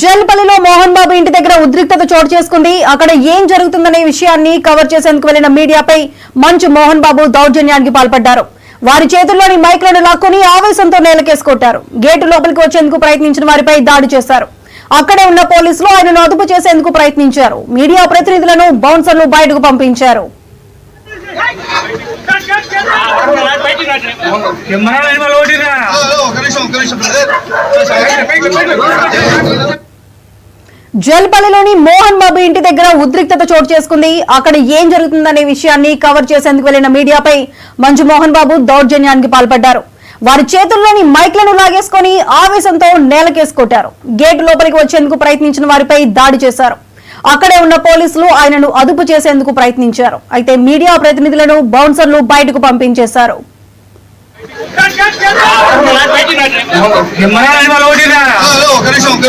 జల్పల్లిలో మోహన్ బాబు ఇంటి దగ్గర ఉద్రిక్తత చోటు చేసుకుంది. అక్కడ ఏం జరుగుతుందనే విషయాన్ని కవర్ చేసేందుకు వెళ్లిన మీడియాపై మంచు మోహన్ బాబు దౌర్జన్యానికి పాల్పడ్డారు. వారి చేతుల్లోని మైక్లను లాక్కుని ఆవేశంతో నేలకేసి కొట్టారు. గేటు లోపలికి వచ్చేందుకు ప్రయత్నించిన వారిపై దాడి చేశారు. అక్కడే ఉన్న పోలీసులు ఆయనను అదుపు చేసేందుకు ప్రయత్నించారు. మీడియా ప్రతినిధులను బౌన్సర్లు బయటకు పంపించారు. జల్పల్లిలోని మోహన్ బాబు ఇంటి దగ్గర ఉద్రిక్తత చోటు చేసుకుంది. అక్కడ ఏం జరుగుతుందనే విషయాన్ని కవర్ చేసేందుకు వెళ్లిన మీడియాపై మంచు మోహన్ బాబు దౌర్జన్యానికి పాల్పడ్డారు. వారి చేతుల్లోని మైక్లను లాగేసుకుని ఆవేశంతో నేలకేసి కొట్టారు. గేటు లోపలికి వచ్చేందుకు ప్రయత్నించిన వారిపై దాడి చేశారు. అక్కడే ఉన్న పోలీసులు ఆయనను అదుపు చేసేందుకు ప్రయత్నించారు. అయితే మీడియా ప్రతినిధులను బౌన్సర్లు బయటకు పంపించేశారు.